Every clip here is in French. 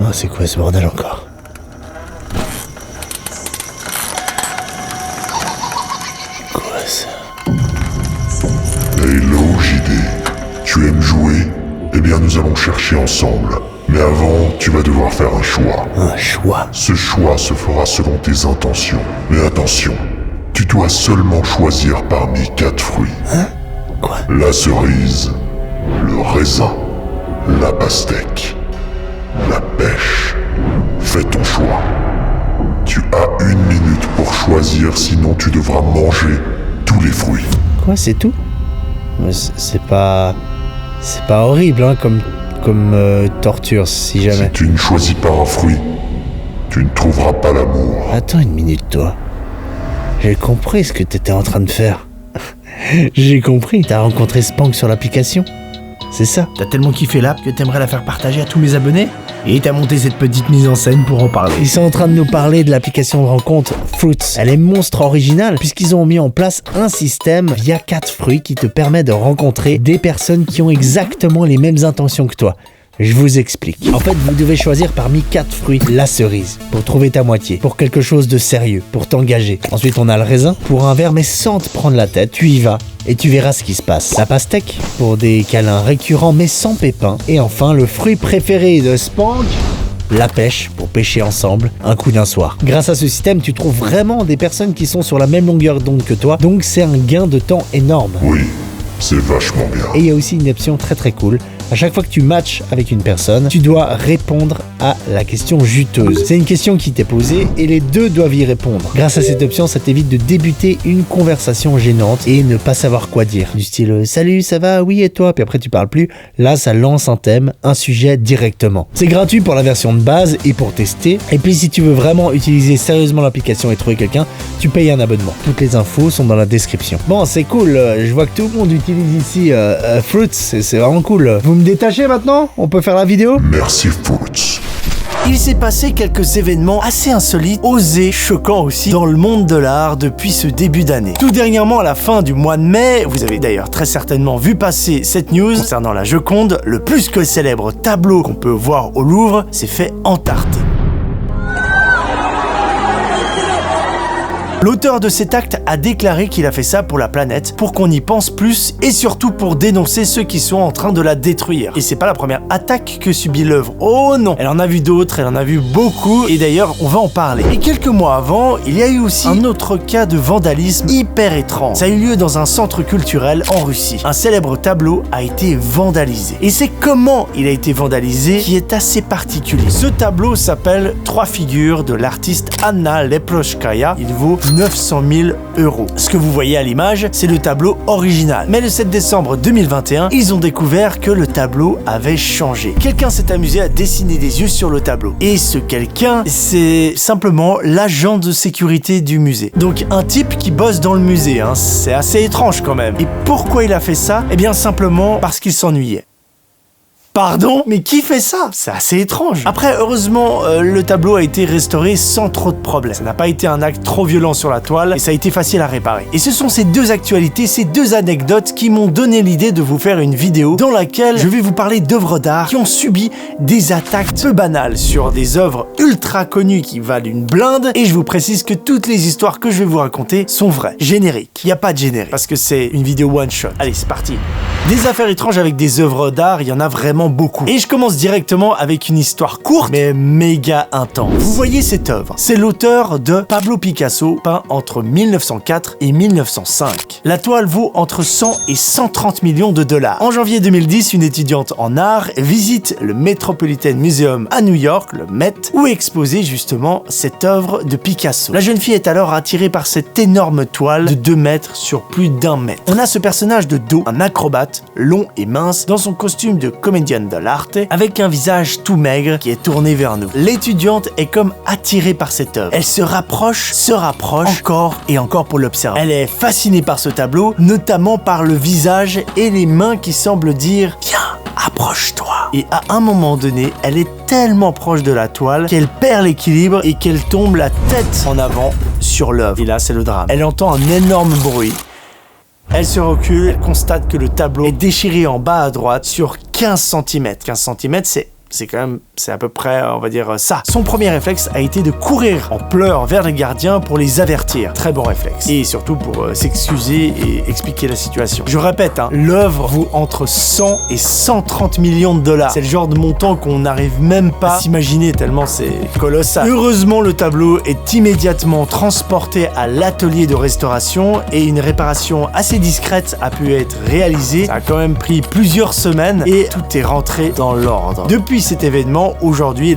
Ah, c'est quoi ce bordel encore? Quoi ça? Hello JD, tu aimes jouer? Eh bien nous allons chercher ensemble. Mais avant, tu vas devoir faire un choix. Un choix? Ce choix se fera selon tes intentions. Mais attention, tu dois seulement choisir parmi 4 fruits. Hein? Quoi? La cerise, le raisin, la pastèque, la pêche. Fais ton choix. Tu as 1 minute pour choisir, sinon tu devras manger tous les fruits. Quoi, c'est tout? Mais c'est pas horrible, hein, comme torture, si jamais. Si tu ne choisis pas un fruit, tu ne trouveras pas l'amour. Attends 1 minute, toi. J'ai compris ce que t'étais en train de faire. J'ai compris. T'as rencontré Spank sur l'application? C'est ça? T'as tellement kiffé l'app que t'aimerais la faire partager à tous mes abonnés? Et t'as monté cette petite mise en scène pour en parler. Ils sont en train de nous parler de l'application de rencontre Fruits. Elle est monstre originale puisqu'ils ont mis en place un système via 4 fruits qui te permet de rencontrer des personnes qui ont exactement les mêmes intentions que toi. Je vous explique. En fait, vous devez choisir parmi 4 fruits la cerise pour trouver ta moitié, pour quelque chose de sérieux, pour t'engager. Ensuite, on a le raisin pour un verre mais sans te prendre la tête. Tu y vas et tu verras ce qui se passe. La pastèque pour des câlins récurrents mais sans pépins. Et enfin, le fruit préféré de Spank, la pêche pour pêcher ensemble un coup d'un soir. Grâce à ce système, tu trouves vraiment des personnes qui sont sur la même longueur d'onde que toi. Donc, c'est un gain de temps énorme. Oui, c'est vachement bien. Et il y a aussi une option très très cool. À chaque fois que tu matches avec une personne, tu dois répondre à la question juteuse. C'est une question qui t'est posée et les deux doivent y répondre. Grâce à cette option, ça t'évite de débuter une conversation gênante et ne pas savoir quoi dire. Du style « Salut, ça va? Oui, et toi ?» Puis après tu parles plus. Là, ça lance un thème, un sujet directement. C'est gratuit pour la version de base et pour tester. Et puis si tu veux vraiment utiliser sérieusement l'application et trouver quelqu'un, tu payes un abonnement. Toutes les infos sont dans la description. Bon, c'est cool. Je vois que tout le monde utilise ici Fruits. C'est vraiment cool. Vous me détachez maintenant? On peut faire la vidéo? Merci Fruits. Il s'est passé quelques événements assez insolites, osés, choquants aussi, dans le monde de l'art depuis ce début d'année. Tout dernièrement, à la fin du mois de mai, vous avez d'ailleurs très certainement vu passer cette news concernant la Joconde, le plus que célèbre tableau qu'on peut voir au Louvre s'est fait entarter. L'auteur de cet acte a déclaré qu'il a fait ça pour la planète, pour qu'on y pense plus et surtout pour dénoncer ceux qui sont en train de la détruire. Et c'est pas la première attaque que subit l'œuvre. Oh non, elle en a vu d'autres, elle en a vu beaucoup et d'ailleurs on va en parler. Et quelques mois avant, il y a eu aussi un autre cas de vandalisme hyper étrange. Ça a eu lieu dans un centre culturel en Russie. Un célèbre tableau a été vandalisé. Et c'est comment il a été vandalisé qui est assez particulier. Ce tableau s'appelle 3 figures de l'artiste Anna Leprochkaya. Il vaut 900 000 €. Ce que vous voyez à l'image, c'est le tableau original. Mais le 7 décembre 2021, ils ont découvert que le tableau avait changé. Quelqu'un s'est amusé à dessiner des yeux sur le tableau. Et ce quelqu'un, c'est simplement l'agent de sécurité du musée. Donc un type qui bosse dans le musée, hein. C'est assez étrange quand même. Et pourquoi il a fait ça? Eh bien simplement parce qu'il s'ennuyait. Pardon? Mais qui fait ça? C'est assez étrange. Après, heureusement, le tableau a été restauré sans trop de problèmes. Ça n'a pas été un acte trop violent sur la toile et ça a été facile à réparer. Et ce sont ces deux actualités, ces deux anecdotes qui m'ont donné l'idée de vous faire une vidéo dans laquelle je vais vous parler d'œuvres d'art qui ont subi des attaques peu banales sur des œuvres ultra connues qui valent une blinde. Et je vous précise que toutes les histoires que je vais vous raconter sont vraies. Générique. Il n'y a pas de générique parce que c'est une vidéo one shot. Allez, c'est parti. Des affaires étranges avec des œuvres d'art, il y en a vraiment beaucoup. Et je commence directement avec une histoire courte mais méga intense. Vous voyez cette œuvre? C'est l'auteur de Pablo Picasso, peint entre 1904 et 1905. La toile vaut entre 100 et 130 millions de $. En janvier 2010, une étudiante en art visite le Metropolitan Museum à New York, le Met, où est exposée justement cette œuvre de Picasso. La jeune fille est alors attirée par cette énorme toile de 2 mètres sur plus d'1 mètre. On a ce personnage de dos, un acrobate, long et mince, dans son costume de comédienne de l'arte, avec un visage tout maigre qui est tourné vers nous. L'étudiante est comme attirée par cette œuvre. Elle se rapproche encore et encore pour l'observer. Elle est fascinée par ce tableau, notamment par le visage et les mains qui semblent dire « Viens, approche-toi ». Et à un moment donné, elle est tellement proche de la toile qu'elle perd l'équilibre et qu'elle tombe la tête en avant sur l'œuvre. Et là, c'est le drame. Elle entend un énorme bruit. Elle se recule, elle constate que le tableau est déchiré en bas à droite sur 15 cm. 15 cm, c'est c'est à peu près, on va dire, ça. Son premier réflexe a été de courir en pleurs vers les gardiens pour les avertir. Très bon réflexe. Et surtout pour s'excuser et expliquer la situation. Je répète, l'œuvre vaut entre 100 et 130 millions de dollars. C'est le genre de montant qu'on n'arrive même pas à s'imaginer tellement c'est colossal. Heureusement, le tableau est immédiatement transporté à l'atelier de restauration et une réparation assez discrète a pu être réalisée. Ça a quand même pris plusieurs semaines et tout est rentré dans l'ordre. Depuis cet événement, aujourd'hui,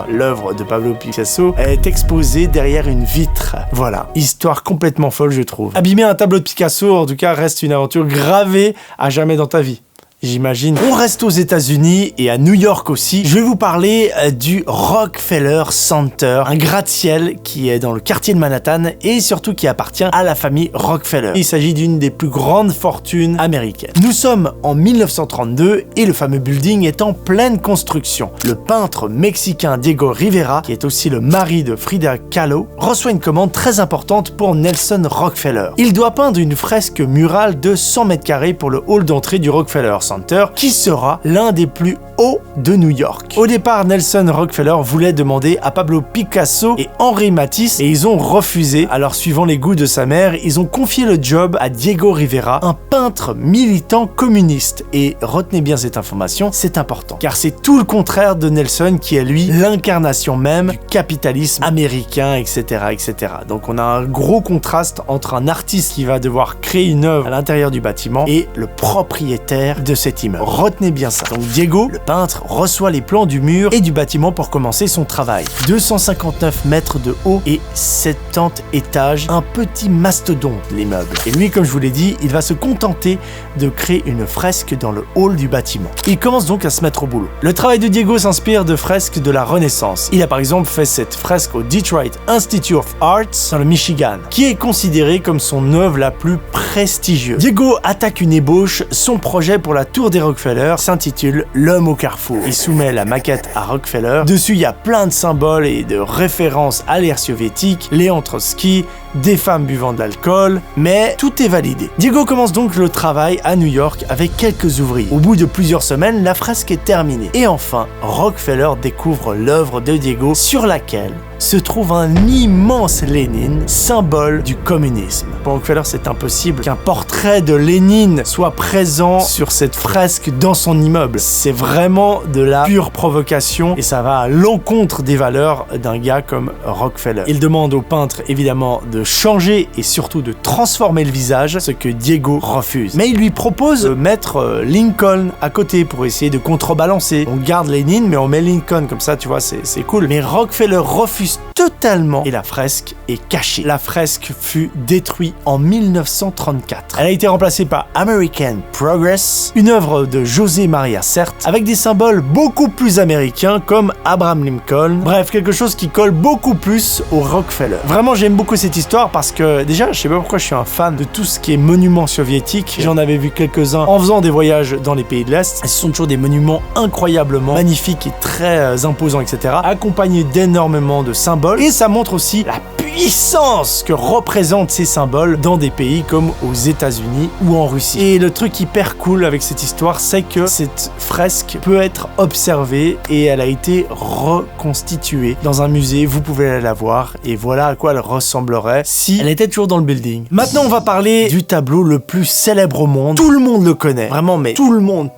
l'œuvre de Pablo Picasso, est exposée derrière une vitre. Voilà, histoire complètement folle, je trouve. Abîmer un tableau de Picasso, en tout cas, reste une aventure gravée à jamais dans ta vie. J'imagine. On reste aux États-Unis et à New York aussi. Je vais vous parler du Rockefeller Center, un gratte-ciel qui est dans le quartier de Manhattan et surtout qui appartient à la famille Rockefeller. Il s'agit d'une des plus grandes fortunes américaines. Nous sommes en 1932 et le fameux building est en pleine construction. Le peintre mexicain Diego Rivera, qui est aussi le mari de Frida Kahlo, reçoit une commande très importante pour Nelson Rockefeller. Il doit peindre une fresque murale de 100 mètres carrés pour le hall d'entrée du Rockefeller Center, qui sera l'un des plus hauts de New York. Au départ, Nelson Rockefeller voulait demander à Pablo Picasso et Henri Matisse et ils ont refusé. Alors, suivant les goûts de sa mère, ils ont confié le job à Diego Rivera, un peintre militant communiste. Et retenez bien cette information, c'est important, car c'est tout le contraire de Nelson qui est lui l'incarnation même du capitalisme américain, etc., etc. Donc on a un gros contraste entre un artiste qui va devoir créer une œuvre à l'intérieur du bâtiment et le propriétaire de cet immeuble. Retenez bien ça. Donc Diego, le peintre, reçoit les plans du mur et du bâtiment pour commencer son travail. 259 mètres de haut et 70 étages, un petit mastodonte l'immeuble. Et lui, comme je vous l'ai dit, il va se contenter de créer une fresque dans le hall du bâtiment. Il commence donc à se mettre au boulot. Le travail de Diego s'inspire de fresques de la Renaissance. Il a par exemple fait cette fresque au Detroit Institute of Arts dans le Michigan, qui est considérée comme son œuvre la plus prestigieuse. Diego attaque une ébauche. Son projet pour la tour des Rockefeller s'intitule L'homme au carrefour. Il soumet la maquette à Rockefeller. Dessus, il y a plein de symboles et de références à l'ère soviétique, Léon Trotsky, des femmes buvant de l'alcool, mais tout est validé. Diego commence donc le travail à New York avec quelques ouvriers. Au bout de plusieurs semaines, la fresque est terminée. Et enfin, Rockefeller découvre l'œuvre de Diego sur laquelle se trouve un immense Lénine, symbole du communisme. Pour Rockefeller, c'est impossible qu'un portrait de Lénine soit présent sur cette fresque dans son immeuble. C'est vraiment de la pure provocation et ça va à l'encontre des valeurs d'un gars comme Rockefeller. Il demande au peintre, évidemment, de changer et surtout de transformer le visage, ce que Diego refuse. Mais il lui propose de mettre Lincoln à côté pour essayer de contrebalancer. On garde Lénine, mais on met Lincoln, comme ça, tu vois, c'est cool. Mais Rockefeller refuse totalement et la fresque est cachée. La fresque fut détruite en 1934. Elle a été remplacée par American Progress, une œuvre de José Maria Sert, avec des symboles beaucoup plus américains comme Abraham Lincoln. Bref, quelque chose qui colle beaucoup plus au Rockefeller. Vraiment, j'aime beaucoup cette histoire parce que déjà, je sais pas pourquoi je suis un fan de tout ce qui est monuments soviétiques. J'en avais vu quelques-uns en faisant des voyages dans les pays de l'Est. Ce sont toujours des monuments incroyablement magnifiques et très imposants, etc. accompagnés d'énormément de symboles. Et ça montre aussi la puissance que représentent ces symboles dans des pays comme aux États-Unis ou en Russie. Et le truc hyper cool avec cette histoire, c'est que cette fresque peut être observée et elle a été reconstituée dans un musée. Vous pouvez aller la voir et voilà à quoi elle ressemblerait si elle était toujours dans le building. Maintenant, on va parler du tableau le plus célèbre au monde. Tout le monde le connaît. Vraiment, mais tout le monde.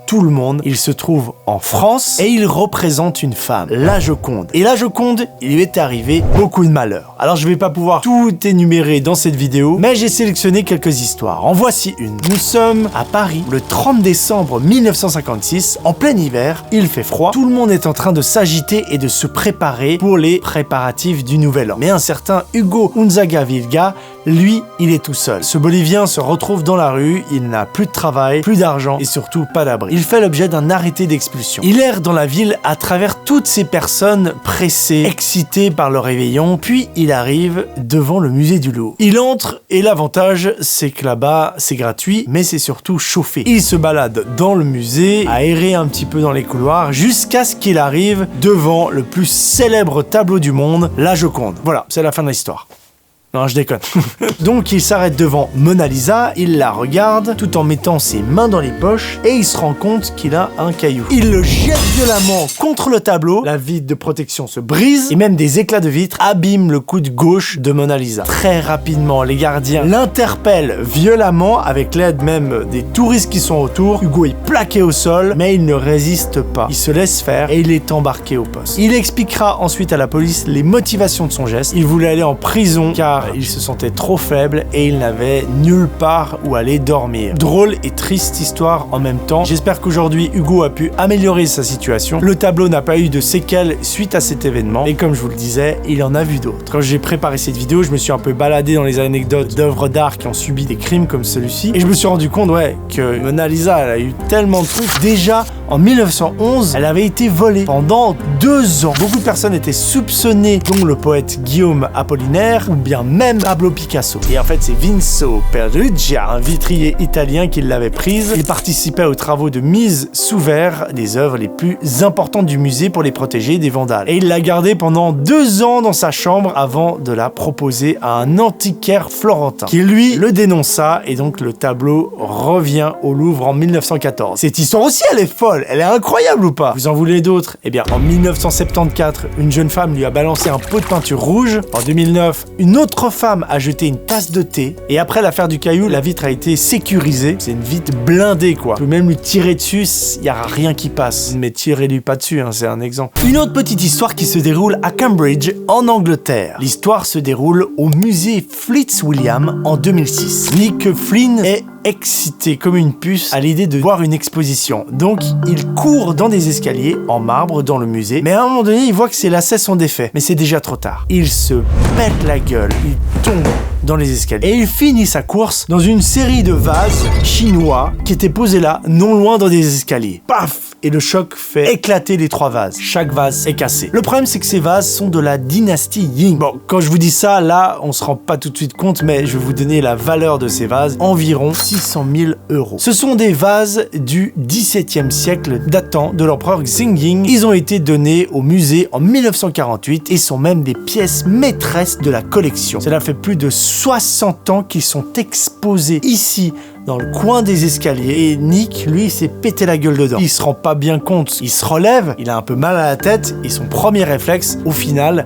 Il se trouve en France et il représente une femme, la Joconde. Et la Joconde, il lui est arrivé beaucoup de malheur. Alors, je vais pas pouvoir tout énumérer dans cette vidéo, mais j'ai sélectionné quelques histoires. En voici une. Nous sommes à Paris, le 30 décembre 1956, en plein hiver, il fait froid, tout le monde est en train de s'agiter et de se préparer pour les préparatifs du Nouvel An. Mais un certain Hugo Unzaga Vilga, lui, il est tout seul. Ce Bolivien se retrouve dans la rue, il n'a plus de travail, plus d'argent et surtout pas d'abri. Il fait l'objet d'un arrêté d'expulsion. Il erre dans la ville à travers toutes ces personnes pressées, excitées par le réveillon, puis il arrive devant le musée du Louvre. Il entre et l'avantage, c'est que là-bas, c'est gratuit, mais c'est surtout chauffé. Il se balade dans le musée, à errer un petit peu dans les couloirs, jusqu'à ce qu'il arrive devant le plus célèbre tableau du monde, la Joconde. Voilà, c'est la fin de l'histoire. Non, je déconne. Donc il s'arrête devant Mona Lisa, il la regarde tout en mettant ses mains dans les poches et il se rend compte qu'il a un caillou. Il le jette violemment contre le tableau, la vitre de protection se brise et même des éclats de vitre abîment le coude gauche de Mona Lisa. Très rapidement, les gardiens l'interpellent violemment avec l'aide même des touristes qui sont autour. Hugo est plaqué au sol, mais il ne résiste pas. Il se laisse faire et il est embarqué au poste. Il expliquera ensuite à la police les motivations de son geste. Il voulait aller en prison car il se sentait trop faible et il n'avait nulle part où aller dormir. Drôle et triste histoire en même temps. J'espère qu'aujourd'hui Hugo a pu améliorer sa situation. Le tableau n'a pas eu de séquelles suite à cet événement et comme je vous le disais, il en a vu d'autres. Quand j'ai préparé cette vidéo, je me suis un peu baladé dans les anecdotes d'œuvres d'art qui ont subi des crimes comme celui-ci et je me suis rendu compte que Mona Lisa, elle a eu tellement de trucs. Déjà en 1911, elle avait été volée pendant 2 ans. Beaucoup de personnes étaient soupçonnées, dont le poète Guillaume Apollinaire ou bien même Pablo Picasso. Et en fait, c'est Vincenzo Peruggia, un vitrier italien qui l'avait prise. Il participait aux travaux de mise sous verre des œuvres les plus importantes du musée pour les protéger des vandales. Et il l'a gardée pendant 2 ans dans sa chambre avant de la proposer à un antiquaire florentin qui lui le dénonça et donc le tableau revient au Louvre en 1914. Cette histoire aussi, elle est folle, elle est incroyable ou pas? Vous en voulez d'autres? Eh bien, en 1974, une jeune femme lui a balancé un pot de peinture rouge. En 2009, une autre femme a jeté une tasse de thé. Et après l'affaire du caillou, la vitre a été sécurisée. C'est une vitre blindée, quoi. Vous pouvez même lui tirer dessus, il n'y aura rien qui passe. Mais tirez-lui pas dessus, hein, c'est un exemple. Une autre petite histoire qui se déroule à Cambridge, en Angleterre. L'histoire se déroule au musée Fitzwilliam en 2006. Nick Flynn est excité comme une puce à l'idée de voir une exposition. Donc, il court dans des escaliers en marbre dans le musée, mais à un moment donné, il voit que ses lacets sont défaits. Mais c'est déjà trop tard. Il se pète la gueule, il tombe dans les escaliers. Et il finit sa course dans une série de vases chinois qui étaient posés là, non loin dans des escaliers. Paf! Et le choc fait éclater les 3 vases. Chaque vase est cassé. Le problème, c'est que ces vases sont de la dynastie Ying. Bon, quand je vous dis ça, là, on se rend pas tout de suite compte, mais je vais vous donner la valeur de ces vases. Environ 600 000 €. Ce sont des vases du XVIIe siècle datant de l'empereur Xingyin. Ils ont été donnés au musée en 1948 et sont même des pièces maîtresses de la collection. Cela fait plus de 60 ans qu'ils sont exposés ici, dans le coin des escaliers, et Nick, lui, s'est pété la gueule dedans. Il se rend pas bien compte, il se relève, il a un peu mal à la tête, et son premier réflexe, au final,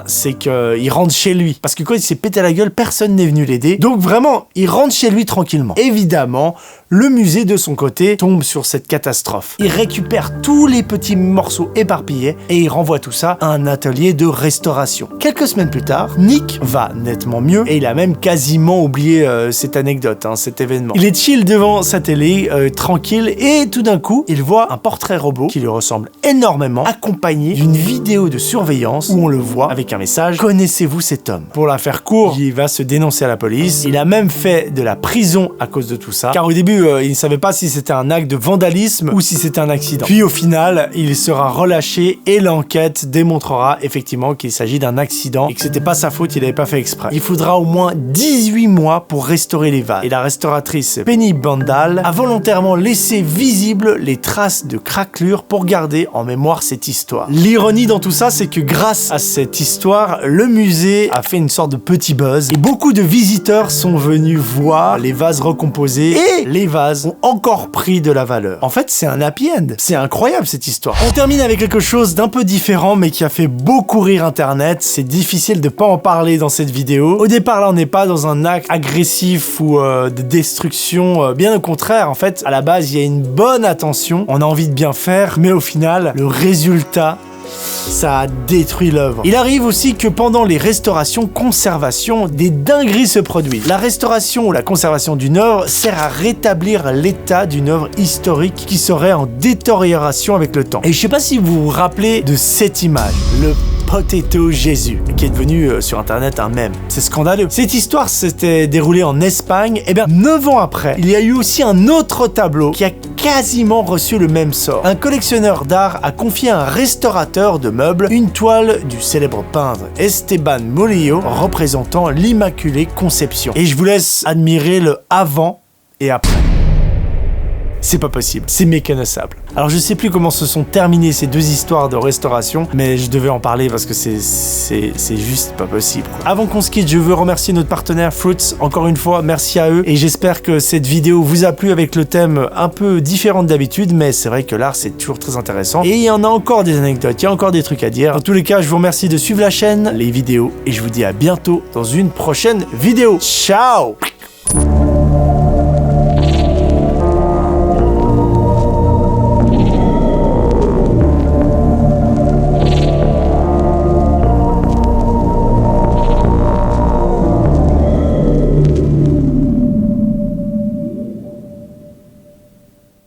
c'est qu'il rentre chez lui. Parce que quand il s'est pété la gueule, personne n'est venu l'aider. Donc vraiment, il rentre chez lui tranquillement. Évidemment, le musée, de son côté, tombe sur cette catastrophe. Il récupère tous les petits morceaux éparpillés, et il renvoie tout ça à un atelier de restauration. Quelques semaines plus tard, Nick va nettement mieux, et il a même quasiment oublié cette anecdote, cet événement. Il est chill devant sa télé, tranquille, et tout d'un coup, il voit un portrait robot qui lui ressemble énormément, accompagné d'une vidéo de surveillance où on le voit avec un message: connaissez-vous cet homme? Pour la faire court, il va se dénoncer à la police. Il a même fait de la prison à cause de tout ça, car au début, il ne savait pas si c'était un acte de vandalisme ou si c'était un accident. Puis au final, il sera relâché et l'enquête démontrera effectivement qu'il s'agit d'un accident et que c'était pas sa faute, il n'avait pas fait exprès. Il faudra au moins 18 mois pour restaurer les vases. Et la restauratrice Penny Bandal a volontairement laissé visibles les traces de craquelures pour garder en mémoire cette histoire. L'ironie dans tout ça, c'est que grâce à cette histoire, le musée a fait une sorte de petit buzz et beaucoup de visiteurs sont venus voir les vases recomposés et les vases ont encore pris de la valeur. En fait, c'est un happy end. C'est incroyable cette histoire. On termine avec quelque chose d'un peu différent mais qui a fait beaucoup rire internet. C'est difficile de pas en parler dans cette vidéo. Au départ, là, on n'est pas dans un acte agressif ou de destruction. Bien au contraire, en fait, à la base, il y a une bonne intention. On a envie de bien faire, mais au final, le résultat, ça a détruit l'œuvre. Il arrive aussi que pendant les restaurations, conservations, des dingueries se produisent. La restauration ou la conservation d'une œuvre sert à rétablir l'état d'une œuvre historique qui serait en détérioration avec le temps. Et je sais pas si vous vous rappelez de cette image, le Potato Jésus, qui est devenu sur internet un mème. C'est scandaleux. Cette histoire s'était déroulée en Espagne, et bien 9 ans après, il y a eu aussi un autre tableau qui a quasiment reçu le même sort. Un collectionneur d'art a confié à un restaurateur de meubles une toile du célèbre peintre Esteban Murillo représentant l'Immaculée Conception. Et je vous laisse admirer le avant et après. c'est pas possible, c'est méconnaissable. Alors je sais plus comment se sont terminées ces deux histoires de restauration, mais je devais en parler parce que c'est juste pas possible. Avant qu'on se quitte, je veux remercier notre partenaire Fruits, encore une fois, merci à eux, et j'espère que cette vidéo vous a plu avec le thème un peu différent d'habitude, mais c'est vrai que l'art c'est toujours très intéressant, et il y en a encore des anecdotes, il y a encore des trucs à dire. En tous les cas, je vous remercie de suivre la chaîne, les vidéos, et je vous dis à bientôt dans une prochaine vidéo. Ciao!